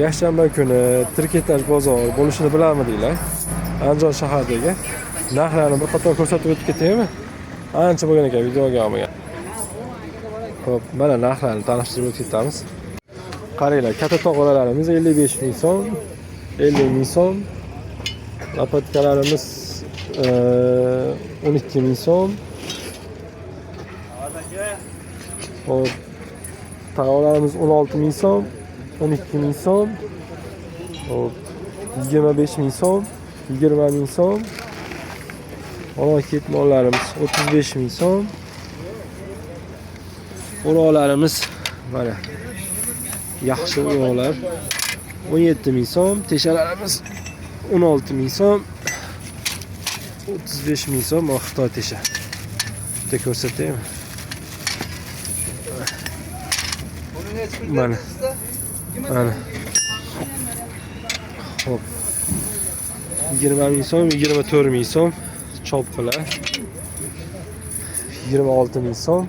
yakshanba kuni trikotaj bozor bo'lishini bilarmidinglar? Andijon shahridagi narxlarni bir qator ko'rsatib o'tib ketaymi? Ancha bo'lgan ekan videoga olmagan. Xo'p, mana narxlarni tanishtirib o'tib ketamiz. Qaranglar, katta tog'oralarimiz 55 ming so'm, 50 ming so'm. Lapatkalarimiz 12 ming so'm. Xo'p, tog'oralarimiz 16 ming so'm, 12 ming so'm. Xo'p, 25 ming so'm, 20 ming so'm. Ona ketmonlarimiz 35 ming so'm. O'roqlarimiz mana yaxshi o'roqlar 17 ming so'm, teshalarimiz 16 ming so'm, 35 ming so'm. Xitoy tesha. Bitta ko'rsataymi? Mana. Mana. Hop. 20 ming so'm, 24 ming so'm. Chopqilar 26 ming so'm.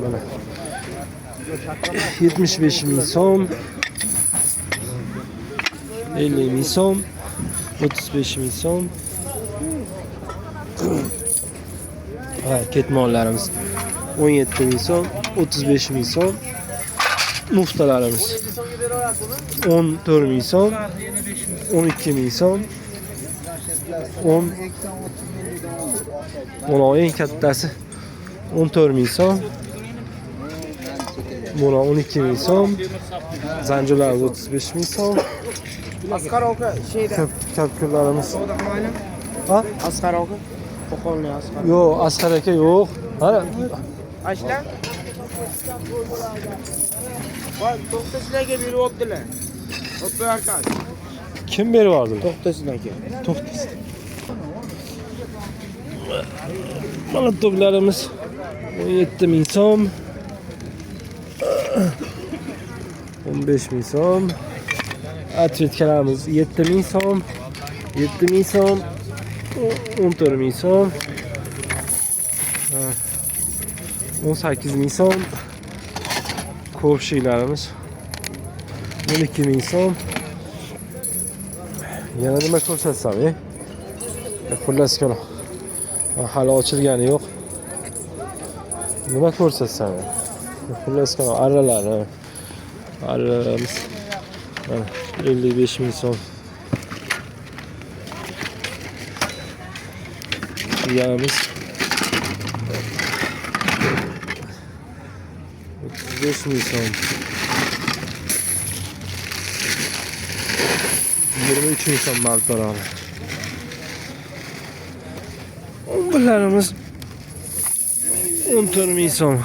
Mana 75 ming so'm, 50 ming so'm, 35 ming so'm. Ha, ketmonlarimiz 17 ming so'm, 35 ming so'm. Muftalarimiz 14 ming so'm, 12 ming so'm. 10 eng kattasi 14 ming so'm. Buna 12 ming so'm. Zanjirlarimiz 35 ming so'm. Asqar aka şeyde. Kapkurlarimiz. Ha? Asqar aka. Qo'qonli Asqar. Yo'q, Asqar aka yo'q. Mana Ashlar. Voy, to'xtasizlarga berib o'tdilar. O'tdi arkan. kim berib yubordi? To'xtasizlarga. To'xtasin. Mana toplarimiz 17 ming so'm. 15 ming so'm. Atletkalarimiz 7 ming so'm. 7 ming so'm. 14 ming so'm. 18 ming so'm. Ko'pshiklarimiz 12 ming so'm. Yana nima ko'rsatsam, xullas kalom. Hali ochilgani yo'q. Nima ko'rsatsam? Xullas kalom, arralari. Arramiz 55 ming so'm. Yanimiz 35 ming so'm. 23 ming so'm maltorani. Bunlarimiz 14 ming so'm.